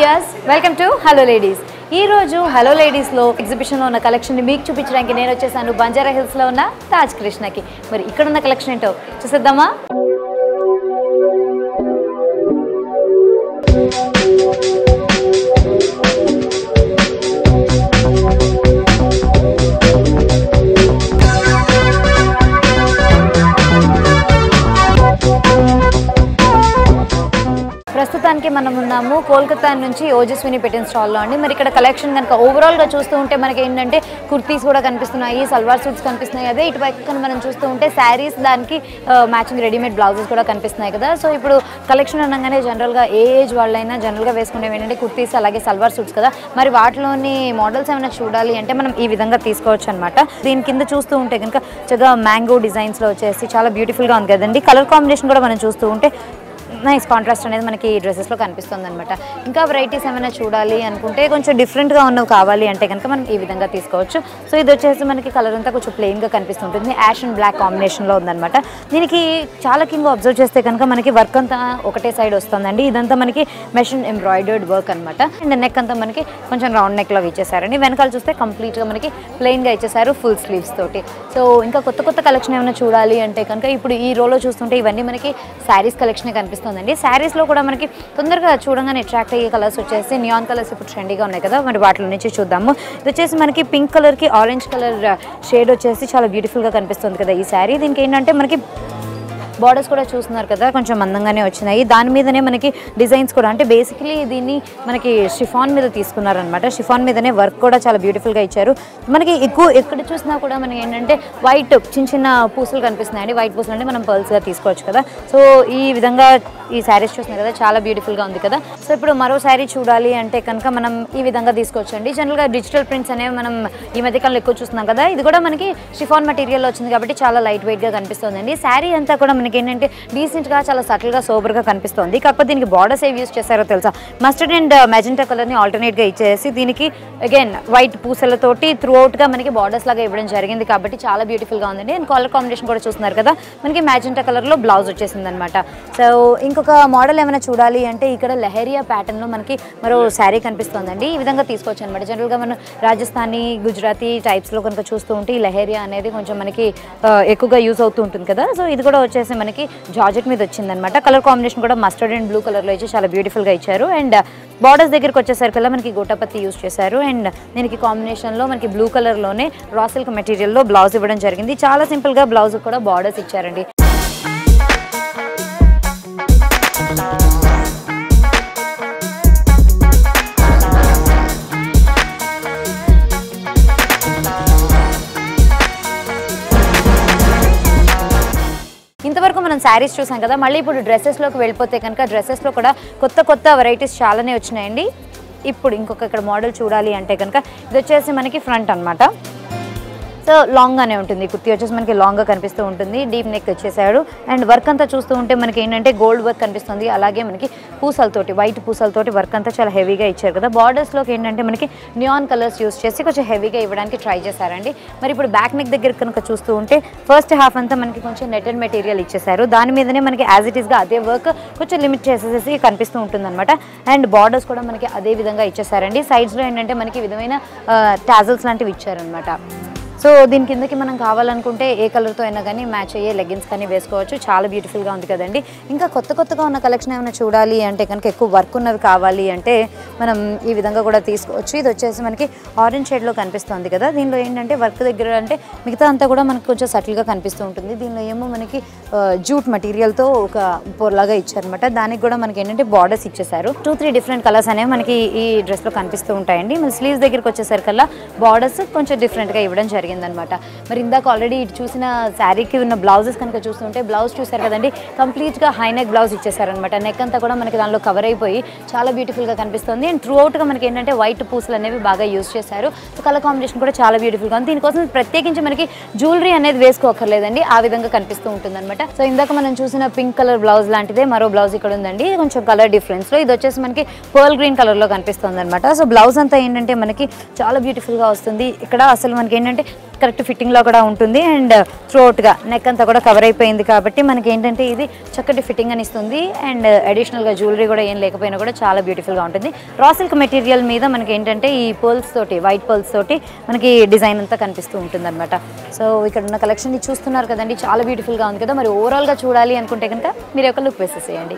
Viewers, welcome to hello ladies. ఈ రోజు hello ladies లో ఎగ్జిబిషన్ లో ఉన్న కలెక్షన్ ని మీకు చూపించడానికి నేను వచ్చేసాను బంజారా హిల్స్ లో ఉన్న తాజ్ కృష్ణకి. మరి ఇక్కడ ఉన్న కలెక్షన్ ఏంటో చూసేద్దామా? ప్రస్తుతానికి మనం ఉన్నాము కోల్కతా నుంచి ఓజస్విని పెట్టిన స్టాల్లో అండి. మరి ఇక్కడ కలెక్షన్ కనుక ఓవరాల్గా చూస్తూ ఉంటే మనకి ఏంటంటే కుర్తీస్ కూడా కనిపిస్తున్నాయి, సల్వార్ సూట్స్ కనిపిస్తున్నాయి. అదే ఇటు పక్కన మనం చూస్తూ ఉంటే శారీస్, దానికి మ్యాచింగ్ రెడీమేడ్ బ్లౌజెస్ కూడా కనిపిస్తున్నాయి కదా. సో ఇప్పుడు కలెక్షన్ అనగానే జనరల్గా ఏ ఏజ్ వాళ్ళైనా జనరల్గా వేసుకునేవి ఏంటంటే కుర్తీస్ అలాగే సల్వార్ సూట్స్ కదా. మరి వాటిలోని మోడల్స్ ఏమైనా చూడాలి అంటే మనం ఈ విధంగా తీసుకోవచ్చు అనమాట. దీని కింద చూస్తూ ఉంటే కనుక చక్కగా మ్యాంగో డిజైన్స్లో వచ్చేసి చాలా బ్యూటిఫుల్గా ఉంది కదండి. కలర్ కాంబినేషన్ కూడా మనం చూస్తూ ఉంటే నైస్ కాంట్రాస్ట్ అనేది మనకి ఈ డ్రెస్సెస్లో కనిపిస్తుంది అనమాట. ఇంకా వెరైటీస్ ఏమైనా చూడాలి అనుకుంటే కొంచెం డిఫరెంట్గా ఉన్నవి కావాలి అంటే కనుక మనం ఈ విధంగా తీసుకోవచ్చు. సో ఇది వచ్చేసి మనకి కలర్ అంతా కొంచెం ప్లెయిన్గా కనిపిస్తుంటుంది, యాష్ అండ్ బ్లాక్ కాంబినేషన్లో ఉందన్నమాట. దీనికి చాలా కింద అబ్జర్వ్ చేస్తే కనుక మనకి వర్క్ అంతా ఒకటే సైడ్ వస్తుందండి. ఇదంతా మనకి మెషిన్ ఎంబ్రాయిడర్డ్ వర్క్ అనమాట. అండ్ నెక్ అంతా మనకి కొంచెం రౌండ్ నెక్లో ఇచ్చేసారండి. వెనకాల చూస్తే కంప్లీట్గా మనకి ప్లెయిన్గా ఇచ్చేసారు ఫుల్ స్లీవ్స్ తోటి. సో ఇంకా కొత్త కొత్త కలెక్షన్ ఏమైనా చూడాలి అంటే కనుక ఇప్పుడు ఈ రోలో చూస్తుంటే ఇవన్నీ మనకి శారీస్ కలెక్షనే కనిపిస్తుంది. శారీస్ లో కూడా మనకి తొందరగా చూడగానే అట్రాక్ట్ అయ్యే కలర్స్ వచ్చేసి నియాన్ కలర్స్ ఇప్పుడు ట్రెండీగా ఉన్నాయి కదా. మరి వాటిలో నుంచి చూద్దాము. ఇది వచ్చేసి మనకి పింక్ కలర్ కి ఆరెంజ్ కలర్ షేడ్ వచ్చేసి చాలా బ్యూటిఫుల్ గా కనిపిస్తుంది కదా ఈ శారీ. దీనికి ఏంటంటే మనకి బార్డర్స్ కూడా చూస్తున్నారు కదా, కొంచెం మందంగానే వచ్చినాయి. దాని మీదనే మనకి డిజైన్స్ కూడా, అంటే బేసికలీ దీన్ని మనకి షిఫాన్ మీద తీసుకున్నారనమాట. షిఫాన్ మీదనే వర్క్ కూడా చాలా బ్యూటిఫుల్గా ఇచ్చారు. మనకి ఎక్కువ ఎక్కడ చూసినా కూడా మనకి ఏంటంటే వైట్ చిన్న చిన్న పూసలు కనిపిస్తున్నాయండి. వైట్ పూసలు అంటే మనం పర్ల్స్గా తీసుకోవచ్చు కదా. సో ఈ విధంగా ఈ శారీస్ చూస్తున్నాయి కదా, చాలా బ్యూటిఫుల్గా ఉంది కదా. సో ఇప్పుడు మరో శారీ చూడాలి అంటే కనుక మనం ఈ విధంగా తీసుకోవచ్చు అండి. జనరల్గా డిజిటల్ ప్రింట్స్ అనేవి మనం ఈ మధ్యకాలంలో ఎక్కువ చూస్తున్నాం కదా. ఇది కూడా మనకి షిఫాన్ మెటీరియల్ వచ్చింది కాబట్టి చాలా లైట్ వెయిట్గా కనిపిస్తుందండి. శారీ అంతా కూడా మనకి ఏంటంటే డీసెంట్గా చాలా సటిల్గా సోబర్గా కనిపిస్తుంది. కాకపోతే దీనికి బార్డర్స్ ఏవి యూస్ చేశారో తెలుసా? మస్టర్డ్ అండ్ మెజెంటా కలర్ని ఆల్టర్నేట్గా ఇచ్చేసి దీనికి అగైన్ వైట్ పూసలతోటి త్రూ అవుట్గా మనకి బార్డర్స్ లాగా ఇవ్వడం జరిగింది కాబట్టి చాలా బ్యూటిఫుల్గా ఉందండి. అండ్ కలర్ కాంబినేషన్ కూడా చూస్తున్నారు కదా, మనకి మెజెంటా కలర్లో బ్లౌజ్ వచ్చేసింది అనమాట. సో ఇంకొక మోడల్ ఏమైనా చూడాలి అంటే ఇక్కడ లెహరియా ప్యాటర్న్లో మనకి మరో శారీ కనిపిస్తుందండి. ఈ విధంగా తీసుకోవచ్చు అనమాట. జనరల్గా మనం రాజస్థానీ, గుజరాతీ టైప్స్లో కనుక చూస్తూ ఉంటే ఈ లెహరియా అనేది కొంచెం మనకి ఎక్కువగా యూజ్ అవుతూ ఉంటుంది కదా. సో ఇది కూడా వచ్చేసి మనకి జార్జెట్ మీద వచ్చిందనమాట. కలర్ కాంబినేషన్ కూడా మస్టర్డ్ అండ్ బ్లూ కలర్లో ఇచ్చి చాలా బ్యూటిఫుల్గా ఇచ్చారు. అండ్ బార్డర్స్ దగ్గరికి వచ్చేసరికల్లా మనకి గోటాపత్తి యూజ్ చేశారు. అండ్ దీనికి కాంబినేషన్లో మనకి బ్లూ కలర్లోనే రా సిల్క్ మెటీరియల్లో బ్లౌజ్ ఇవ్వడం జరిగింది. చాలా సింపుల్గా బ్లౌజ్ కూడా బార్డర్స్ ఇచ్చారండి. ఇంతవరకు మనం శారీస్ చూసాం కదా. మళ్ళీ ఇప్పుడు డ్రెస్సెస్లోకి వెళ్ళిపోతే కనుక డ్రెస్సెస్లో కూడా కొత్త కొత్త వెరైటీస్ చాలానే వచ్చినాయండి. ఇప్పుడు ఇంకొక ఇక్కడ మోడల్ చూడాలి అంటే కనుక ఇది వచ్చేసి మనకి ఫ్రంట్ అనమాట. సో లాంగ్గానే ఉంటుంది. కుర్తీ వచ్చేసి మనకి లాంగ్గా కనిపిస్తూ ఉంటుంది. డీప్ నెక్ వచ్చేసాడు. అండ్ వర్క్ అంతా చూస్తూ ఉంటే మనకి ఏంటంటే గోల్డ్ వర్క్ కనిపిస్తుంది. అలాగే మనకి పూసలతోటి, వైట్ పూసలతోటి వర్క్ అంతా చాలా హెవీగా ఇచ్చారు కదా. బార్డర్స్లోకి ఏంటంటే మనకి నియాన్ కలర్స్ యూస్ చేసి కొంచెం హెవీగా ఇవ్వడానికి ట్రై చేశారండి. మరి ఇప్పుడు బ్యాక్ నెక్ దగ్గర కనుక చూస్తూ ఉంటే ఫస్ట్ హాఫ్ అంతా మనకి కొంచెం నెటెడ్ మెటీరియల్ ఇచ్చేసారు. దాని మీదనే మనకి యాజ్ ఇట్ ఈస్గా అదే వర్క్ కొంచెం లిమిట్ చేసేసి కనిపిస్తూ ఉంటుంది అనమాట. అండ్ బార్డర్స్ కూడా మనకి అదే విధంగా ఇచ్చేసారండి. సైడ్స్లో ఏంటంటే మనకి విధమైన టాజల్స్ లాంటివి ఇచ్చారనమాట. సో దీని కిందకి మనం కావాలనుకుంటే ఏ కలర్తో అయినా కానీ మ్యాచ్ అయ్యే లెగ్గిన్స్ కానీ వేసుకోవచ్చు. చాలా బ్యూటిఫుల్గా ఉంది కదండి. ఇంకా కొత్త కొత్తగా ఉన్న కలెక్షన్ ఏమైనా చూడాలి అంటే కనుక ఎక్కువ వర్క్ ఉన్నవి కావాలి అంటే మనం ఈ విధంగా కూడా తీసుకోవచ్చు. ఇది వచ్చేసి మనకి ఆరెంజ్ షేడ్లో కనిపిస్తుంది కదా. దీనిలో ఏంటంటే వర్క్ దగ్గర అంటే మిగతా అంతా కూడా మనకు కొంచెం సటిల్గా కనిపిస్తూ ఉంటుంది. దీనిలో ఏమో మనకి జూట్ మెటీరియల్తో ఒక పొరలాగా ఇచ్చారనమాట. దానికి కూడా మనకి ఏంటంటే బార్డర్స్ ఇచ్చేసారు. 2-3 డిఫరెంట్ కలర్స్ అనేవి మనకి ఈ డ్రెస్లో కనిపిస్తూ ఉంటాయండి. మన స్లీవ్స్ దగ్గరికి వచ్చేసరికల్లా బార్డర్స్ కొంచెం డిఫరెంట్గా ఇవ్వడం జరిగింది అనమాట. మరి ఇందాక ఆల్రెడీ ఇటు చూసిన శారీకి ఉన్న బ్లౌజెస్ కనుక చూస్తుంటే బ్లౌజ్ చూసారు కదండి, కంప్లీట్గా హై నెక్ బ్లౌజ్ ఇచ్చేసారనమాట. నెక్ అంతా కూడా మనకి దానిలో కవర్ అయిపోయి చాలా బ్యూటిఫుల్గా కనిపిస్తుంది. అండ్ త్రూ అవుట్గా మనకి ఏంటంటే వైట్ పూసలు అనేవి బాగా యూజ్ చేశారు. సో కలర్ కాంబినేషన్ కూడా చాలా బ్యూటిఫుల్గా ఉంది. దీనికోసం ప్రత్యేకించి మనకి జ్యువెలరీ అనేది వేసుకోకర్లేదండి, ఆ విధంగా కనిపిస్తూ ఉంటుంది అనమాట. సో ఇందాక మనం చూసిన పింక్ కలర్ బ్లౌజ్ లాంటిదే మరో బ్లౌజ్ ఇక్కడ ఉందండి. కొంచెం కలర్ డిఫరెన్స్లో ఇది వచ్చేసి మనకి పర్ల్ గ్రీన్ కలర్లో కనిపిస్తుంది అనమాట. సో బ్లౌజ్ అంతా ఏంటంటే మనకి చాలా బ్యూటిఫుల్గా వస్తుంది. ఇక్కడ అసలు మనకి ఏంటంటే కరెక్ట్ ఫిట్టింగ్లో కూడా ఉంటుంది. అండ్ త్రోట్గా నెక్ అంతా కూడా కవర్ అయిపోయింది కాబట్టి మనకి ఏంటంటే ఇది చక్కటి ఫిట్టింగ్ అని ఇస్తుంది. అండ్ అడిషనల్గా జ్యువెలరీ కూడా ఏం లేకపోయినా కూడా చాలా బ్యూటిఫుల్గా ఉంటుంది. రా సిల్క్ మెటీరియల్ మీద మనకి ఏంటంటే ఈ పర్ల్స్ తోటి, వైట్ పర్ల్స్ తోటి మనకి డిజైన్ అంతా కనిపిస్తూ ఉంటుంది అనమాట. సో ఇక్కడ ఉన్న కలెక్షన్ని చూస్తున్నారు కదండి, చాలా బ్యూటిఫుల్గా ఉంది కదా. మరి ఓవరాల్గా చూడాలి అనుకుంటే కనుక మీరు ఒక లుక్ వేసేసేయండి.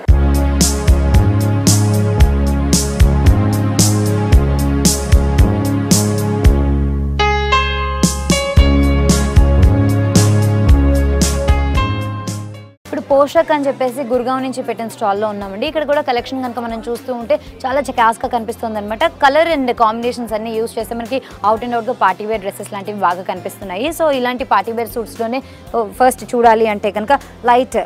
పోషక్ అని చెప్పేసి గుర్గావ్ నుంచి పెట్టిన స్టాల్లో ఉన్నామండి. ఇక్కడ కూడా కలెక్షన్ కనుక మనం చూస్తూ ఉంటే చాలా క్లాస్గా కనిపిస్తుంది అనమాట. కలర్ అండ్ కాంబినేషన్స్ అన్ని యూస్ చేస్తే మనకి అవుట్ అండ్ అవుట్గా పార్టీ వేర్ డ్రెస్సెస్ లాంటివి బాగా కనిపిస్తున్నాయి. సో ఇలాంటి పార్టీ వేర్ సూట్స్లోనే ఫస్ట్ చూడాలి అంటే కనుక లైట్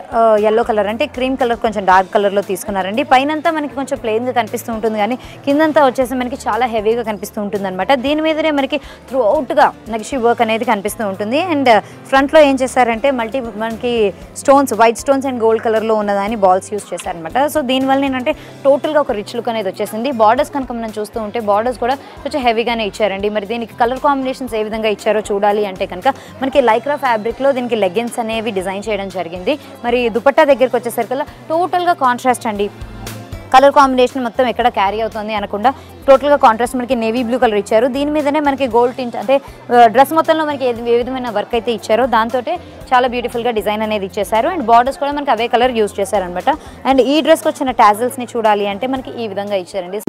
ఎల్లో కలర్ అంటే క్రీమ్ కలర్ కొంచెం డార్క్ కలర్లో తీసుకున్నారండి. పైనంతా మనకి కొంచెం ప్లెయిన్గా కనిపిస్తూ ఉంటుంది, కానీ కిందంతా వచ్చేసి మనకి చాలా హెవీగా కనిపిస్తూ ఉంటుంది అనమాట. దీని మీదనే మనకి త్రూ అవుట్గా నక్షి వర్క్ అనేది కనిపిస్తూ ఉంటుంది. అండ్ ఫ్రంట్లో ఏం చేశారంటే మనకి stones, white stones and gold కలర్లో ఉన్నదాన్ని బాల్స్ యూస్ చేశారనమాట. సో దీనివల్ల ఏంటంటే టోటల్గా ఒక రిచ్ లుక్ అనేది వచ్చేసింది. బార్డర్స్ కనుక మనం చూస్తూ ఉంటే బార్డర్స్ కూడా కొంచెం హెవీగానే ఇచ్చారండి. మరి దీనికి కలర్ కాంబినేషన్స్ ఏ విధంగా ఇచ్చారో చూడాలి అంటే కనుక మనకి లైక్రా ఫ్యాబ్రిక్లో దీనికి లెగ్గిన్స్ అనేవి డిజైన్ చేయడం జరిగింది. మరి దుపట్టా దగ్గరికి వచ్చేసరికల్లా టోటల్గా కాంట్రాస్ట్ అండి. కలర్ కాంబినేషన్ మొత్తం ఎక్కడ క్యారీ అవుతుంది అనకుండా టోటల్గా కాంట్రాస్ట్ మనకి నేవీ బ్లూ కలర్ ఇచ్చారు. దీని మీదనే మనకి గోల్డ్ టింట్ అంటే డ్రెస్ మొత్తంలో మనకి ఏ విధమైన వర్క్ అయితే ఇచ్చారో దాంతో చాలా బ్యూటిఫుల్గా డిజైన్ అనేది ఇచ్చేసారు. అండ్ బార్డర్స్ కూడా మనకి అవే కలర్ యూజ్ చేశారనమాట. అండ్ ఈ డ్రెస్కి వచ్చిన టాజిల్స్ని చూడాలి అంటే మనకి ఈ విధంగా ఇచ్చారండి.